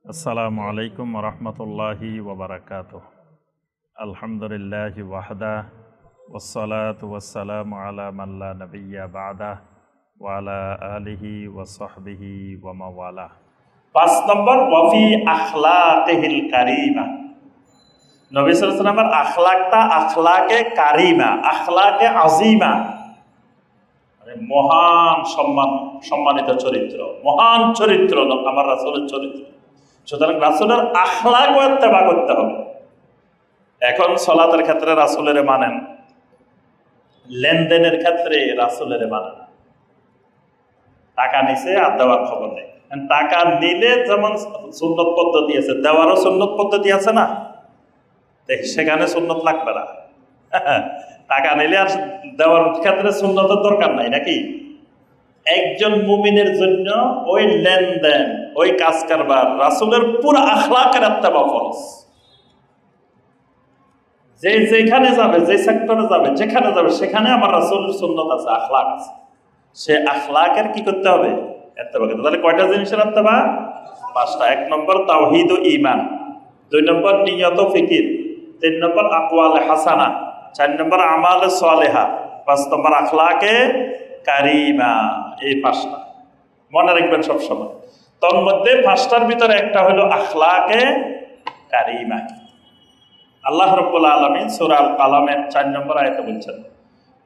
আসসালামু আলাইকুম রহমতুল্লাহি ওবরাকাতুহ। আলহামদুলিল্লাহি ওয়াহদা ওয়াসসালাতু ওয়াসসালামু আলা মান লা নাবিয়্যা বা'দা ওয়া আলা আলিহি ওয়া সাহবিহি ওয়া মাওয়ালা। ৫ নম্বর ওয়াফি আখলাকিহিল কারিমা। নবী সাল্লাল্লাহু আলাইহি ওয়াসাল্লামের আখলাকটা আখলাকে কারিমা, আখলাকে আজিমা, মানে মহান সম্মানিত চরিত্র, মহান চরিত্র আমার রাসূলের চরিত্র। সুতরাং রাসূলের আখলাকও ইত্তেবা করতে হবে। এখন সালাতের ক্ষেত্রে রাসূলের মানেন, লেনদেনের ক্ষেত্রে রাসূলের মানেন। টাকা নিছে আর দেওয়ার খবর নেই। টাকা নিলে যেমন সুন্নত পদ্ধতি আছে, দেওয়ারও সুন্নত পদ্ধতি আছে না, সেখানে সুন্নত লাগবে না। টাকা নিলে আর দেওয়ার ক্ষেত্রে সুন্নতের দরকার নাই নাকি? একজন মুমিনের জন্য ওই লেনদেন, ওই কাজ কারবার রাসূলের পুরো আখলাকের ইত্তেবা ফরজ। যে যেখানে যাবে, যে সেক্টরে যাবে, যেখানে যাবে, সেখানে আমার রাসূলের সুন্নত আছে, আখলাক আছে। সে আখলাকের কি করতে হবে? ইত্তেবা করতে। তাহলে কয়টা জিনিসের ইত্তেবা? ৫টা। ১ নম্বর তাওহীদ ও ঈমান, ২ নম্বর নিয়ত ও ফিকির, ৩ নম্বর আকওয়ালে হাসানা, ৪ নম্বর আমালে সালেহা, ৫ নম্বর আখলাকে কারিমা। এই ৫টা মনে রাখবেন সবসময়। তোর মধ্যে ৫টার ভিতরে একটা হলো আখলাকে কারিমা। আল্লাহ রাব্বুল আলামিন সূরা আল কালামের ৪ নম্বর আয়াতে বলছেন,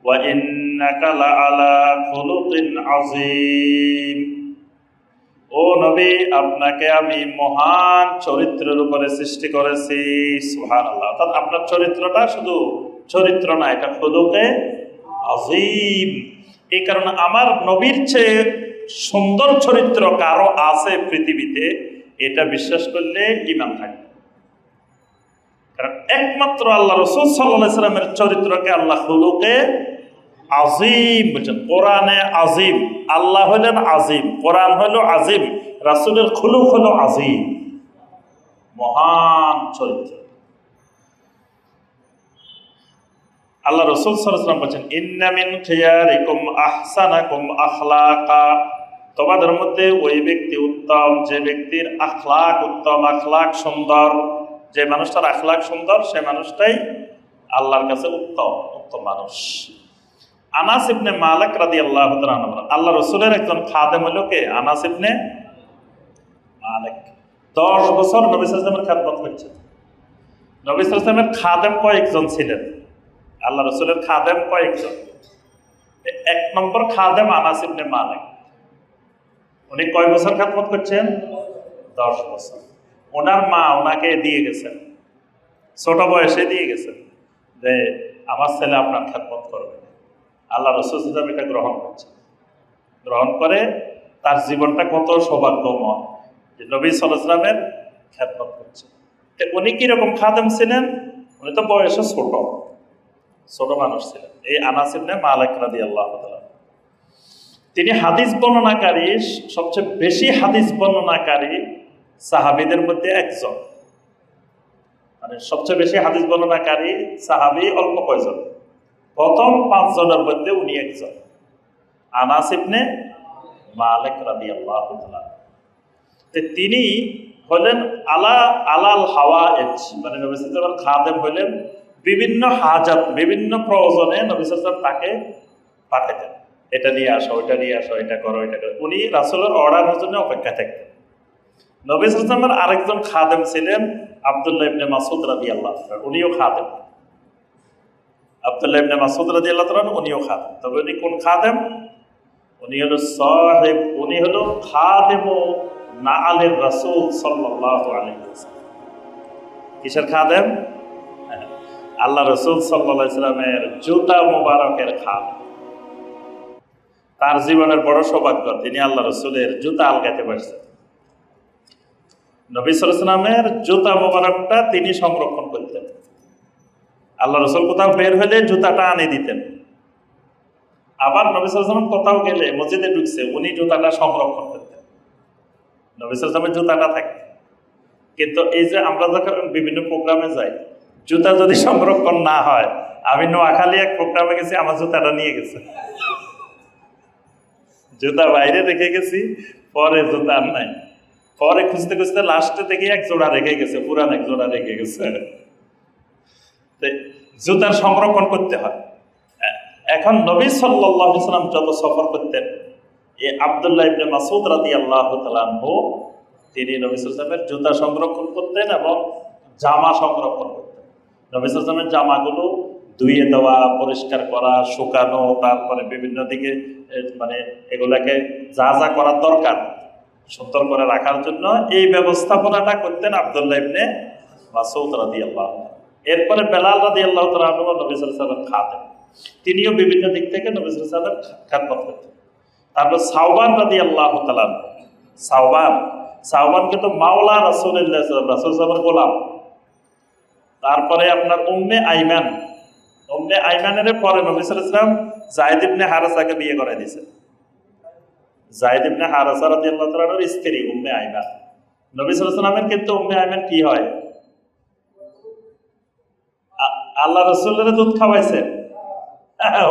ওয়া ইন্নাকা লাআলা খুলুকিন আযীম। ও নবী, আপনাকে আমি মহান চরিত্রের উপরে সৃষ্টি করেছি। সুবহানাল্লাহ। অর্থাৎ আপনার চরিত্রটা শুধু চরিত্র না, এটা খুলুকে আযীম। এই কারণে আমার নবীর চেয়ে সুন্দর চরিত্র কারো আছে পৃথিবীতে, এটা বিশ্বাস করলে ঈমান থাকবে। কারণ একমাত্র আল্লাহ রাসূল সাল্লাল্লাহু আলাইহি ওয়াসাল্লামের চরিত্রকে আল্লাহ খুলুকে আজিম বলছেন। কোরআনে আজিম, আল্লাহ হলেন আজিম, কোরআন হলো আজিম, রাসূলের খুলুক হলো আজিম, মহান চরিত্র। আল্লাহ রাসূল সাল্লাল্লাহু আলাইহি ওয়াসাল্লাম বলেন, ইন্না মিন খিয়ারিকুম আহসানাকুম আখলাকা। তোমাদের মধ্যে ওই ব্যক্তি উত্তম যে ব্যক্তির আখলাক উত্তম, আখলাক সুন্দর। যে মানুষটার আখলাক সুন্দর, সে মানুষটাই আল্লাহর কাছে উত্তম মানুষ। আনাস ইবনে মালিক রাদিয়াল্লাহু তাআলা আনহু, আল্লাহ রাসূলের একজন খাদেম হলো কে? আনাস ইবনে মালিক। 10 বছর নবী সাল্লাল্লাহু আলাইহি ওয়াসাল্লামের খেদমত করেছেন। নবী সাল্লাল্লাহু আলাইহি ওয়াসাল্লামের খাদেম কয়েকজন ছিলেন? আল্লাহ রাসূলের খাদেম কয়েকজন? ১ নম্বর খাদেম আনাস ইবনে মালিক। উনি কয় বছর খেদমত করছেন? 10 বছর। ওনার মা ওনাকে দিয়ে গেছেন, ছোট বয়সে দিয়ে গেছেন যে আমার ছেলে আপনার খেদমত করবে। আল্লাহ রাসূল সাল্লাল্লাহু আলাইহি ওয়াসাল্লাম এটা গ্রহণ করছেন। গ্রহণ করে তার জীবনটা কত সৌভাগ্যময় যে নবী সাল্লাল্লাহু আলাইহি ওয়াসাল্লামের খেদমত করছেন। উনি কিরকম খাদেম ছিলেন? উনি তো বয়সে ছোট মানুষ ছিলেন। এই আনাস ইবনে মালিক রাদিয়াল্লাহু তাআলা, তিনি হাদিস বর্ণনাকারী, সবচেয়ে বেশি হাদিস বর্ণনাকারী সাহাবীদের মধ্যে একজন। মানে সবচেয়ে বেশি হাদিস বর্ণনাকারী সাহাবী অল্প কয়জন? প্রথম ৫ জনের মধ্যে উনি একজন, আনাস ইবনে মালিক রাদিয়াল্লাহু তাআলা। তিনি হলেন আলাল হাওয়াইজ, মানে নবী সাল্লাল্লাহু আলাইহি ওয়াসাল্লামের খাদেম হলেন। বিভিন্ন হাজাত, বিভিন্ন প্রয়োজনে নবী সাল্লাল্লাহু আলাইহি ওয়াসাল্লাম তাকে পাঠাতেন, এটা নিয়ে আসো, ওইটা নিয়ে আসো, এটা করো, এটা করো। উনি রাসূলের অর্ডারের জন্য অপেক্ষা থাকতেন। নবী সাল্লাল্লাহু আলাইহি ওয়াসাল্লামের আরেকজন খাদেম ছিলেন আব্দুল্লাহ ইবনে মাসউদ রাদিয়াল্লাহু তাআলা, উনিও খাদেম। আব্দুল্লাহ ইবনে মাসউদ রাদিয়াল্লাহু তাআলা উনিও খাদেম। তবে উনি কোন খাদেম? উনি হলো সাহেব, উনি হলো খাদেম নাআলের রাসূল সাল্লাল্লাহু আলাইহি ওয়াসাল্লাম। কিসের খাদেম? আল্লাহ রাসূল সাল্লাল্লাহু আলাইহি ওয়াসাল্লামের জুতা মোবারকের খাদেম। তার জীবনের বড় সৌভাগ্য, তিনি আল্লাহ রাসূলের জুতা আলগাতে পারছেন। নবী সাল্লাল্লাহু আলাইহি ওয়াসাল্লামের জুতা মোবারকটা তিনি সংরক্ষণ করতেন। আল্লাহ রাসূল কোথাও বের হলে জুতাটা আনি দিতেন। আবার নবী সাল্লাল্লাহু আলাইহি ওয়াসাল্লাম কোথাও গেলে, মসজিদে ঢুকছে, উনি জুতাটা সংরক্ষণ করতেন। নবী সাল্লাল্লাহু আলাইহি ওয়াসাল্লামের জুতাটা থাকে। কিন্তু এই যে আমরা যখন বিভিন্ন প্রোগ্রামে যাই, জুতা যদি সংরক্ষণ না হয়, আমি নোয়াখালী এক প্রোগ্রামে গেছি, আমার জুতাটা নিয়ে গেছে, জুতা বাইরে রেখে গেছি, পরে জুতা আর নাই। পরে খুঁজতে খুঁজতে লাস্টে দেখি এক জোড়া রেখে গেছে, পুরান এক জোড়া রেখে গেছে। জুতার সংরক্ষণ করতে হয়। এখন নবী সাল্লাল্লাহু আলাইহি ওয়াসাল্লাম যত সফর করতেন, এই আব্দুল্লাহ ইবনে মাসউদ রাদিয়াল্লাহু তাআলা আনহু তিনি নবী সাল্লাল্লাহু আলাইহি ওয়াসাল্লামের জুতা সংরক্ষণ করতেন এবং জামা সংরক্ষণ করতেন। নবী সাল্লাল্লাহু আলাইহি ওয়াসাল্লামের জামাগুলো ধুয়ে দেওয়া, পরিষ্কার করা, শুকানো, তারপরে বিভিন্ন দিকে মানে এগুলাকে যা যা করার দরকার সুন্দর করে রাখার জন্য এই ব্যবস্থাপনাটা করতেন আব্দুল্লাহ ইবনে মাসউদ রাদিয়াল্লাহু তাআলা। এরপরে বেলাল রাদিয়াল্লাহু তাআলা আনহু নবী সাল্লাল্লাহু আলাইহি ওয়াসাল্লাম খাদেম, তিনিও বিভিন্ন দিক থেকে নবী সাল্লাল্লাহু আলাইহি ওয়াসাল্লামের খেদমত করতেন। তারপর সাওবান রাদিয়াল্লাহু তাআলা, সাওবানকে তো মাওলা রাসূলুল্লাহ সাল্লাল্লাহু আলাইহি ওয়াসাল্লামের গোলাম। তারপরে আপনার উম্মে আইমানের পরে নবী সাল্লাল্লাহু আলাইহি ওয়াসাল্লাম যায়েদ ইবনে হারেসাকে বিয়ে করে দিয়েছেন। যায়েদ ইবনে হারেসা রাদিয়াল্লাহু তাআলার স্ত্রী উম্মে আইমান। নবী সাল্লাল্লাহু আলাইহি ওয়াসাল্লামের কিন্তু উম্মে আইমান কি হয়? আল্লাহ রাসূলের দুধ খাওয়াইছেন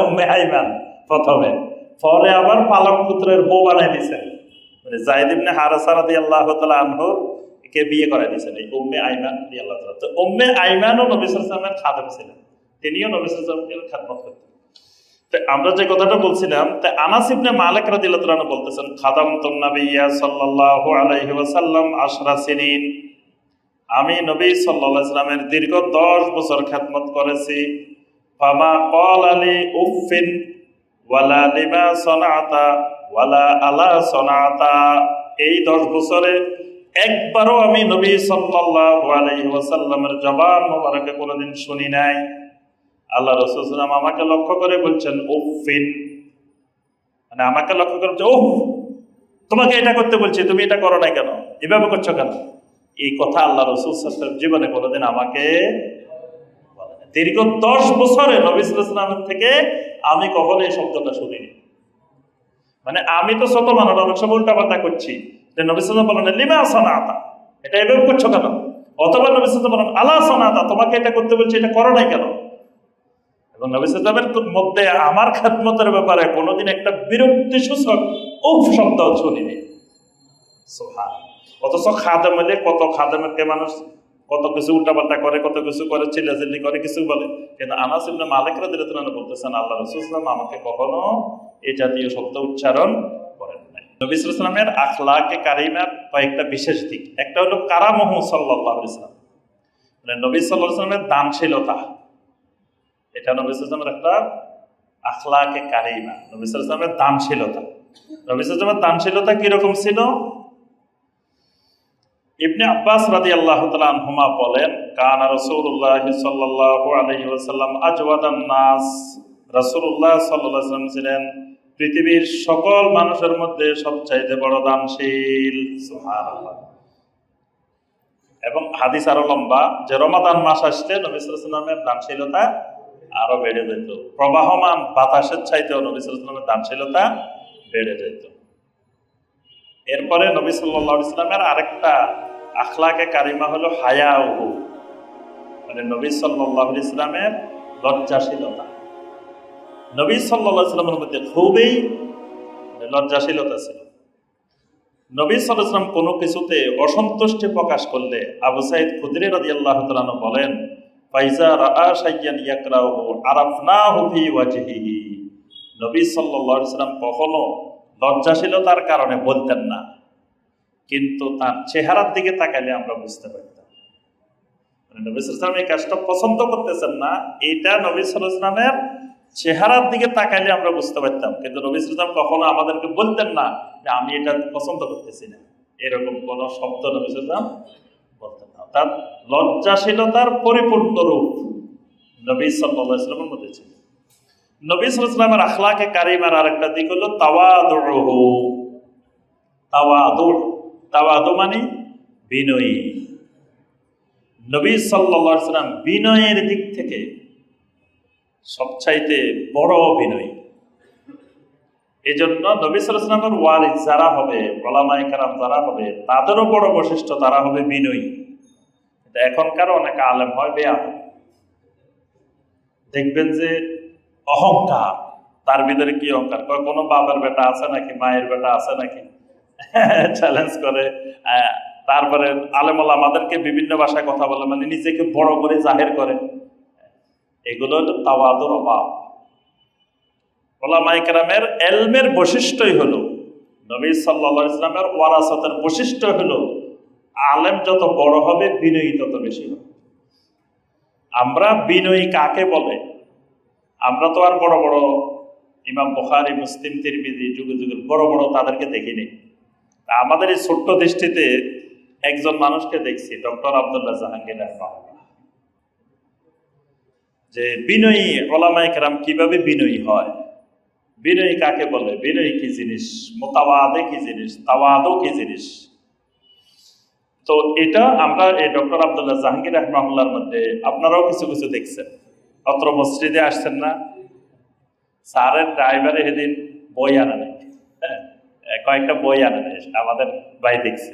উম্মে আইমান প্রথমে, পরে আবার পালক পুত্রের বউ বানাই দিয়েছেন। মানে যায়েদ ইবনে হারেসা রাদিয়াল্লাহু তাআলা আনহু কে বিয়ে করে দিয়েছেন এই উম্মে আইমান রাদিয়াল্লাহু তাআলা। তো উম্মে আইমানও নবী সাল্লাল্লাহু আলাইহি ওয়াসাল্লামের খাদেম ছিলেন, তিনিও নবী সাল্লাল্লাহু আলাইহি ওয়াসাল্লামের খেদমত করতেন। তো আমরা যে কথাটা বলছিলাম, তা আনাস ইবনে মালিক রাদিয়াল্লাহু তাআলা বলতেছেন, খাদামতুন নাবিয়্যা সাল্লাল্লাহু আলাইহি ওয়াসাল্লাম 10 সিনিন, আমি নবী সাল্লাল্লাহু আলাইহি ওয়াসাল্লামের দীর্ঘ 10 বছর খেদমত করেছি। ফামা ক্বালা লি উফিন ওয়ালা লিমা সানাতা ওয়ালা আলা সানাতা, এই 10 বছরে একবারও আমি নবী সাল্লাল্লাহু আলাইহি ওয়াসাল্লামের জবান মোবারকে কোনোদিন শুনি নাই। আল্লাহ রাসূল সাল্লাল্লাহু আলাইহি ওয়াসাল্লাম আমাকে লক্ষ্য করে বলছেন উফিন, মানে আমাকে লক্ষ্য করে বলছে, ওহ তোমাকে এটা করতে বলছি, তুমি এটা করো না কেন, এভাবে করছো কেন? এই কথা আল্লাহ রাসূল সাল্লাল্লাহু আলাইহি ওয়াসাল্লাম জীবনে কোনোদিন আমাকে বলেন। দীর্ঘ 10 বছরে নবী সাল্লাল্লাহু আলাইহি ওয়াসাল্লাম থেকে আমি কখনো এই শব্দটা শুনিনি। মানে আমি তো ছোট মানুষ, অনেক সময় উল্টাপাল্টা করছি, যে নবী সাল্লাল্লাহু আলাইহি ওয়াসাল্লাম বলেন লিমা সানাতা, এটা এভাবে করছো কেন? অথবা নবী সাল্লাল্লাহু আলাইহি ওয়াসাল্লাম বলেন আলা সানাতা, তোমাকে এটা করতে বলছি, এটা করো নাই কেন? এবং নবী সাল্লাল্লাহু আলাইহি ওয়াসাল্লামের মধ্যে আমার খেদমতের ব্যাপারে কোনোদিন একটা বিরক্তি সূচক উফ শব্দ শুনিনি। সুবহানাল্লাহ। অথচ খাদেম হলে কত খাদেমকে মানুষ কত কিছু উল্টাপাল্টা করে, কত কিছু করে, চিল্লাচিল্লি করে, কিছু বলে, কিন্তু আনাস ইবনে মালিক রাদিয়াল্লাহু আনহু বলতেছেন আল্লাহ রাসূল সাল্লাল্লাহু আলাইহি ওয়াসাল্লাম আমাকে কখনো এই জাতীয় শব্দ উচ্চারণ করেন নাই। নবী সাল্লাল্লাহু আলাইহি ওয়াসাল্লামের আখলাকে কারিমার কয়েকটা বিশেষ দিক, একটা হলো কারামহু সাল্লাল্লাহু আলাইহি ওয়াসাল্লাম, মানে নবী সাল্লাল্লাহু আলাইহি ওয়াসাল্লামের দানশীলতা, এটা নবী সাল্লাল্লাহু আলাইহি ওয়াসাল্লামের একটা আখলাকে কারিমা, নবী সাল্লাল্লাহু আলাইহি ওয়াসাল্লামের দানশীলতা। নবী সাল্লাল্লাহু আলাইহি ওয়াসাল্লামের দানশীলতা কিরকম ছিল? ইবনে আব্বাস রাদিয়াল্লাহু তাআলা আনহুমা বলেন, কানা রাসূলুল্লাহ সাল্লাল্লাহু আলাইহি ওয়াসাল্লাম আজওয়াদান নাস, রাসূলুল্লাহ সাল্লাল্লাহু আলাইহি ওয়াসাল্লাম ছিলেন পৃথিবীর সকল মানুষের মধ্যে সবচাইতে বড় দানশীল। সুবহানাল্লাহ। এবং হাদিস আরো লম্বা, যে রমাদান মাস আসলে নবী সাল্লাল্লাহু আলাইহি ওয়াসাল্লামের দানশীলতা আরো বেড়ে যেত, প্রবাহমান বাতাসের চাইতেও নবী সাল্লাল্লাহু আলাইহি ওয়াসাল্লামের দানশীলতা বেড়ে যেত। এরপরে নবী সাল্লাল্লাহু আলাইহি ওয়াসাল্লামের আরেকটা আখলাকে কারিমা হলো হায়াউহু, মানে নবী সাল্লাল্লাহু আলাইহি ওয়াসাল্লামের লজ্জাশীলতা। নবী সাল্লাল্লাহু আলাইহি ওয়াসাল্লামের মধ্যে খুবই লজ্জাশীলতা ছিল। নবী সাল্লাল্লাহু আলাইহি ওয়াসাল্লাম কোনো কিছুতে অসন্তুষ্টি প্রকাশ করলে আবু সাঈদ খুদরি রাদিয়াল্লাহু তাআলা আনহু বলেন, ফাইজা রাআ শাইয়ান ইয়াকরাহু আরাফনাহু ফি ওয়াজহিহি, নবী সাল্লাল্লাহু আলাইহি ওয়াসাল্লাম কখনো লজ্জাশীলতার কারণে বলতেন না, কিন্তু তার চেহারার দিকে তাকালে আমরা বুঝতে পারতাম নবী সাল্লাল্লাহু আলাইহি ওয়াসাল্লাম এই কাজটা পছন্দ করতেছেন না, এটা নবী সাল্লাল্লাহু আলাইহি ওয়াসাল্লামের চেহারার দিকে তাকালে আমরা বুঝতে পারতাম, কিন্তু নবী সাল্লাল্লাহু আলাইহি ওয়াসাল্লাম কখনো আমাদেরকে বলতেন না যে আমি এটা পছন্দ করতেছি না, এরকম কোন শব্দ নবী সাল্লাল্লাহু আলাইহি ওয়াসাল্লাম বলতেন না। অর্থাৎ লজ্জাশীলতার পরিপূর্ণ রূপ নবী সাল্লাল্লাহু আলাইহি ওয়াসাল্লামের মধ্যে ছিল। নবী সাল্লাল্লাহু আলাইহি ওয়াসাল্লামের আখলাকে কারিমার আরেকটা দিক হলো তাওয়াদুহু। তাওয়াদু মানে বিনয়ী। নবী সাল্লাল্লাহু আলাইহি ওয়াসাল্লাম বিনয়ের দিক থেকে সবচাইতে বড় বিনয়ী। এজন্য নবী সাল্লাল্লাহু আলাইহি ওয়াসাল্লামের ওয়ারিস যারা হবে, উলামায়ে কেরাম যারা হবে, তাদেরও বড় বৈশিষ্ট্য তারা হবে বিনয়ী। এখনকার অনেক আলেম হয় বেয়াদব, দেখবেন যে অহংকার, তার ভিতরে কি অহংকার, কোনো বাবার বেটা আছে নাকি, মায়ের বেটা আছে নাকি, চ্যালেঞ্জ করে তারপরে আলেমুল আমাদেরকে বিভিন্ন ভাষায় কথা বলে, মানে নিজেকে বড় করে জাহের করে, এগুলো হলো তাওয়াদুর অভাব। ওলামায়ে কেরামের এলমের বৈশিষ্ট্যই হলো, নবী সাল্লাল্লাহু আলাইহি ওয়াসাল্লামের ওয়ারাসাতের বৈশিষ্ট্য হলো, আলেম যত বড় হবে বিনয়ী তত বেশি হবে। আমরা বিনয়ী কাকে বলে? আমরা তো আর বড় বড় ইমাম বুখারী, মুসলিম, তিরমিজি যুগে যুগে বড় বড় তাদেরকে দেখিনি। আমাদের এই ছোট্ট দৃষ্টিতে একজন মানুষকে দেখছি, ডক্টর আব্দুল্লাহ জাহাঙ্গীর রাহিমাহুল্লাহ, যে বিনয়ী ওলামায়ে কেরাম কিভাবে বিনয়ী হয়, বিনয়ী কাকে বলে, বিনয়ী কি জিনিস, মুতাওয়াদে কি জিনিস, তাওয়াদু কি জিনিস। তো এটা আমরা এই ডক্টর আব্দুল্লাহ জাহাঙ্গীর রাহিমাহুল্লাহর মধ্যে আপনারাও কিছু কিছু দেখছেন। অত্র মসজিদে আসছেন না, স্যারের ড্রাইভারে সেদিন বই আনে নাই, কয়েকটা বই আনে নাই, আমাদের ভাই দেখছে।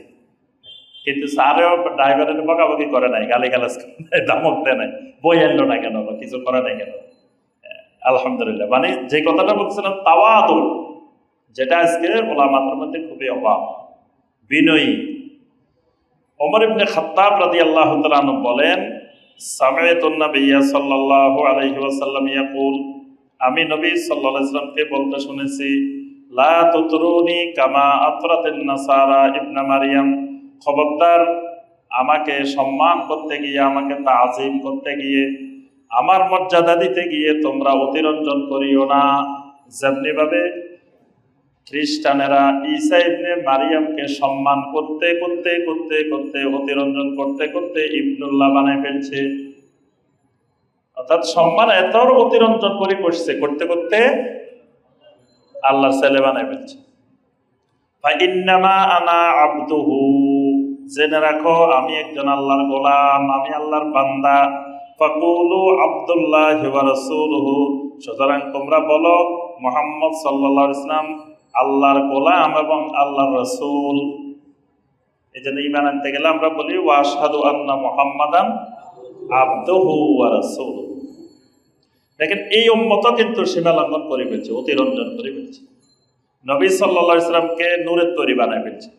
কিন্তু স্যারেও ড্রাইভারের বকাবকি করে নাই, গালিগালাজ করে নাই, ধমক দেয় নাই, বই আনলো না কেন বা কিছু করে নাই কেন। আলহামদুলিল্লাহ, মানে যে কথাটা বলছিলাম তাওয়াদু, যেটা আজকে ওলামাদের মধ্যে খুবই অভাব, বিনয়ী। ওমর ইবনে খাত্তাব রাদিয়াল্লাহু তাআলা আনহু বলেন, সামি'তুন নাবিয়্যা সাল্লাল্লাহু আলাইহি ওয়াসাল্লাম ইয়াকুল, আমি নবী সাল্লাল্লাহু আলাইহি ওয়াসাল্লামকে বলতে শুনেছি, লা তুতরুনি কামা আতরাতিন নাসারা ইবনা মারইয়াম, খবরদার আমাকে সম্মান করতে গিয়ে, আমাকে তাজিম করতে গিয়ে, আমার মর্যাদা দিতে গিয়ে তোমরা অতিরঞ্জন করিও না, যেমনি ভাবে খ্রিস্টানেরা ঈসা ইবনে মারিয়ামকে সম্মান করতে করতে করতে করতে অতিরঞ্জন করতে করতে ইবনুল্লাহ বানায় ফেলছে। অর্থাৎ সম্মান এত অতিরঞ্জন করে করছে, করতে করতে আল্লাহর ছেলে বানায় ফেলছে। ফাইন্নামা আনা আবদুহু, জেনে রাখো আমি একজন আল্লাহর গোলাম, আমি আল্লাহর বান্দা। ফাকুলু আব্দুল্লাহি ওয়া রাসূলুহু, সুতরাং তোমরা বলো মুহাম্মদ সাল্লাল্লাহু আলাইহি ওয়াসাল্লাম আল্লাহর গোলাম এবং আল্লাহর রাসূল। এই জন্য ঈমান আনতে গেলে আমরা বলি ওয়া আশহাদু আন্না মুহাম্মাদান আবদুহু ওয়া রাসূলুহু। দেখেন এই উম্মতও কিন্তু সীমা লঙ্ঘন করে ফেলছে, অতিরঞ্জন করে ফেলছে, নবী সাল্লাল্লাহু আলাইহি ওয়াসাল্লামকে নূরের তৈরি বানায় ফেলছে।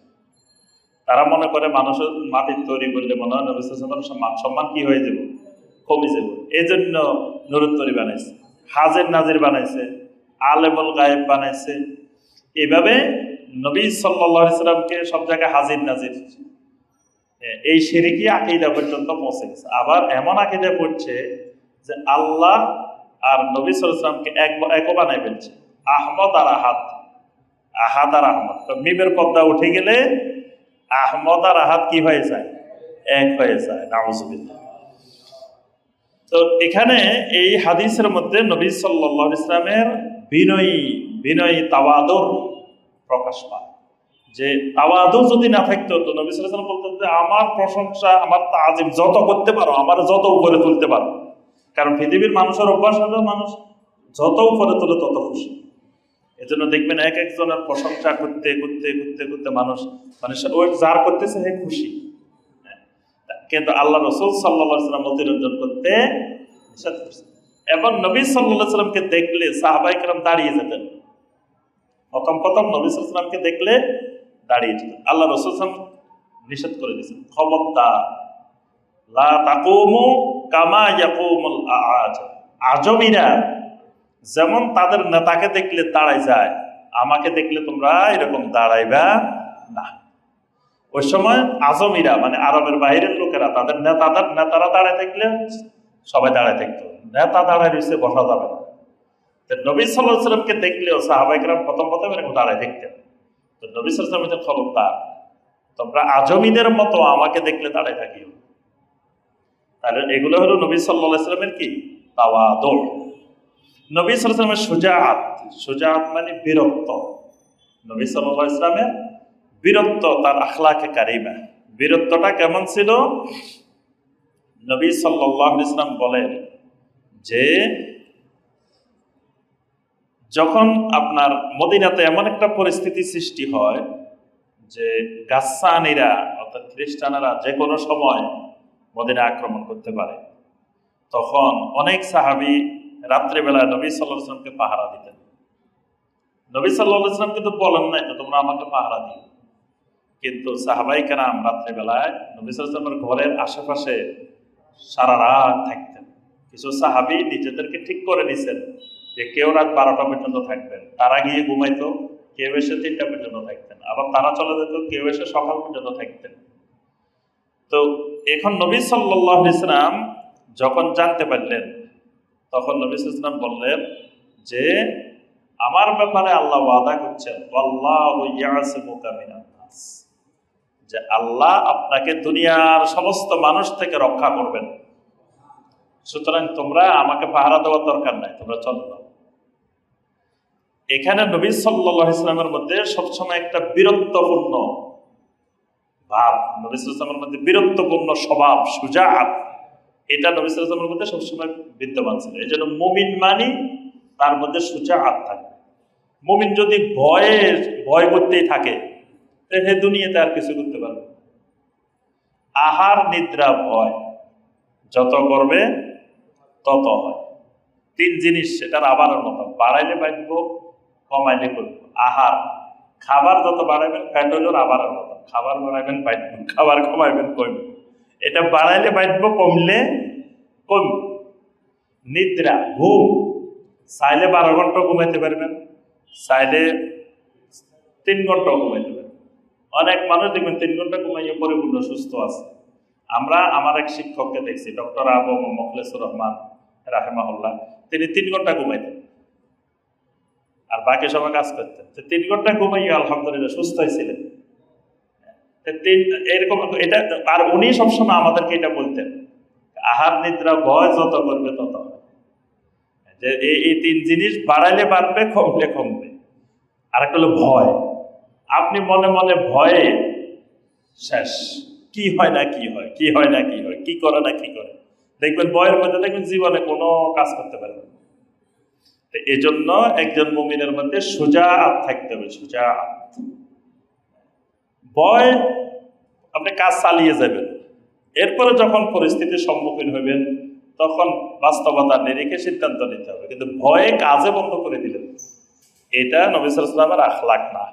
তারা মনে করে মানুষের মাটির তৈরি করলে মনে হয় নবী সাল্লাল্লাহু আলাইহি ওয়াসাল্লাম মান সম্মান কি হয়ে যাবে, কমে যাবে, এই জন্য নূরের তৈরি বানাইছে, হাজির নাজির বানাইছে, আলেমুল গায়েব বানাইছে। এইভাবে নবী সাল্লাল্লাহু আলাইহি ওয়াসাল্লামকে সব জায়গায় হাজির নাজির, এই শিরকি আকীদা পর্যন্ত পৌঁছে গেছে। আবার এমন আকীদা পড়ছে যে আল্লাহ আর নবী সাল্লাল্লাহু আলাইহি ওয়াসাল্লামকে এক বানায় ফেলছে, আহমদ আর আহাদ, আহাদ আর আহমদ। তো মিমের পর্দা উঠে গেলে আহমদ আর আহাদ কি হয়ে যায়, এক হয়ে যায়। নাউজুবিল্লাহ। তো এখানে এই হাদিসের মধ্যে নবী সাল্লাল্লাহু আলাইহি ওয়াসাল্লামের বিনয়ী তাওয়াদুর প্রকাশ পায়। যে তাওয়াদু যদি না থাকতো তো নবী সাল্লাল্লাহু আলাইহি ওয়াসাল্লাম বলতেন যে আমার প্রশংসা, আমার তাজিম যত করতে পারো, আমার যত উপরে তুলতে পারো। কারণ পৃথিবীর মানুষের অভ্যাস হলো মানুষ যত উপরে তোলে তত খুশি। এজন্য দেখবেন এক একজনের প্রশংসা করতে করতে করতে করতে মানুষ, মানে ওই যার করতেছে হে খুশি। কিন্তু আল্লাহ রাসূল সাল্লাল্লাহু আলাইহি ওয়াসাল্লাম অতিরঞ্জন করতে নিষেধ করেছেন। এবং নবী সাল্লাল্লাহু আলাইহি ওয়াসাল্লামকে দেখলে সাহাবায়ে কেরাম দাঁড়িয়ে যেতেন। প্রথম নবী সাল্লাল্লাহু আলাইহি ওয়াসাল্লামকে দেখলে দাঁড়িয়ে যেতেন। আল্লাহ রাসূল সাল্লাল্লাহু আলাইহি ওয়াসাল্লাম নিষেধ করে দিয়েছেন, খবরদার, লা তাকুমু কামা ইয়াকুমুল আআজ, আজমিরা যেমন তাদের নেতাকে দেখলে দাঁড়ায় যায়, আমাকে দেখলে তোমরা এরকম দাঁড়াইবা না। ওই সময় আজমিরা মানে আরবের বাইরের লোকেরা তাদের নেতারা দাঁড়ায় থাকলে সবাই দাঁড়ায় থাকতো, নেতা দাঁড়ায় রয়েছে বসা যাবে না। নবী সাল্লাল্লাহু আলাইহি ওয়াসাল্লামকে দেখলেও সাহাবায়ে কেরাম প্রথম এরকম দাঁড়ায় থাকতেন। তো নবী সাল্লাল্লাহু আলাইহি ওয়াসাল্লাম খবরদার, তোমরা আজমিদের মতো আমাকে দেখলে দাঁড়ায় থাকিও। তাহলে এগুলো হলো নবী সাল্লাল্লাহু আলাইহি ওয়াসাল্লামের কি তাওয়াদু। নবী সাল্লাল্লাহু আলাইহি ওয়াসাল্লামের সুজাআত মানে বীরত্ব। নবী সাল্লাল্লাহু আলাইহি ওয়াসাল্লামের বীরত্ব, তার আখলাকে কারিমা, বীরত্বটা কেমন ছিল? নবী সাল্লাল্লাহু আলাইহি ওয়াসাল্লাম বলেন যে যখন আপনার মদিনাতে এমন একটা পরিস্থিতি সৃষ্টি হয় যে গাসসানীরা অর্থাৎ খ্রিস্টানেরা যে কোনো সময় মদিনা আক্রমণ করতে পারে, তখন অনেক সাহাবী রাত্রিবেলায় নবী সাল্লাল্লাহু আলাইহি ওয়াসাল্লামকে পাহারা দিতেন। নবী সাল্লাল্লাহু আলাইহি ওয়াসাল্লাম কিন্তু বলেন নাই যে তোমরা আমাকে পাহারা দিও, কিন্তু সাহাবাই কেরাম রাত্রিবেলায় নবী সাল্লাল্লাহু আলাইহি ওয়াসাল্লামের ঘরের আশেপাশে সারা রাত থাকতেন। কিছু সাহাবী নিজেদেরকে ঠিক করে নিছেন যে কেউ রাত 12টা পর্যন্ত থাকবেন, তারা গিয়ে ঘুমাইতো, কেউ এসে 3টা পর্যন্ত থাকতেন, আবার তারা চলে যেত, কেউ এসে সকাল পর্যন্ত থাকতেন। তো এখন নবী সাল্লাল্লাহু আলাইহি ওয়াসাল্লাম যখন জানতে পারলেন, তখন নবী সাল্লাল্লাহু আলাইহি ওয়াসাল্লাম বললেন যে আমার ব্যাপারে আল্লাহ ওয়াদা করছেন, আল্লাহু ইয়াসিমুকা মিনান নাস, যে আল্লাহ আপনাকে দুনিয়ার সমস্ত মানুষ থেকে রক্ষা করবেন। সুতরাং তোমরা আমাকে পাহারা দেওয়ার দরকার নাই, তোমরা চলে যাও। এখানে নবী সাল্লাল্লাহু আলাইহি ওয়াসাল্লামের মধ্যে সবসময় একটা বীরত্বপূর্ণ ভাব, নবী সাল্লাল্লাহু আলাইহি ওয়াসাল্লামের মধ্যে বীরত্বপূর্ণ স্বভাব, সুজাআত, এটা নবী সাল্লাল্লাহু আলাইহি ওয়াসাল্লামের মধ্যে সবসময় বিদ্যমান ছিল। এই জন্য মুমিন মানি তার মধ্যে সুজাআত থাকে। মুমিন যদি ভয় করতেই থাকে, তাহলে দুনিয়াতে আর কিছু করতে পারবে। আহার নিদ্রা ভয় যত করবে তত হয়। 3 জিনিস সেটার আবারের মতো, বাড়াইলে বাড়বো, কমাইলে করবো। আহার, খাবার যত বাড়াবেন ফ্যাট হইল আবারের মতো, খাবার বাড়াবেন বাড়বো, খাবার কমাইবেন কমবে। এটা বাড়াইলে বাড়বো, কমলে কমবে। নিদ্রা, ঘুম, চাইলে 12 ঘন্টা ঘুমাইতে পারবেন, চাইলে 3 ঘন্টাও ঘুমাইতে পারবেন। অনেক মানুষ দেখবেন 3 ঘন্টা ঘুমাইয়ে পরিপূর্ণ সুস্থ আছে। আমার এক শিক্ষককে দেখছি, ডক্টর আবু মুখলেসুর রহমান রাহিমাহুল্লাহ, তিনি 3 ঘন্টা ঘুমাইতেন আর বাকি সময় কাজ করতেন। 3 ঘন্টা ঘুমাইয়ে আলহামদুলিল্লাহ সুস্থ হয়েছিলেন। এরকম এটা, আর উনি সবসময় আমাদেরকে এটা বলতেন, আহার নিদ্রা ভয় যত করবে তত হয়। যে এই 3 জিনিস বাড়াইলে বাড়বে, কমলে কমবে। আর একটা হলো ভয়। আপনি মনে মনে ভয়ে শেষ, কি হয় না কি হয়, কি হয় না কি হয়, কি করে না কি করে, দেখবেন ভয়ের মধ্যে দেখবেন জীবনে কোনো কাজ করতে পারবেন। এই জন্য একজন মুমিনের মধ্যে সুজাআত থাকতে হবে, সুজাআত। ভয়, আপনি কাজ চালিয়ে যাবেন, এরপরে যখন পরিস্থিতির সম্মুখীন হইবেন তখন বাস্তবতা নিরিখে সিদ্ধান্ত নিতে হবে। কিন্তু ভয়ে কাজে বন্ধ করে দিলেন, এটা নবী সাল্লাল্লাহু আলাইহি ওয়াসাল্লামের আখলাক না।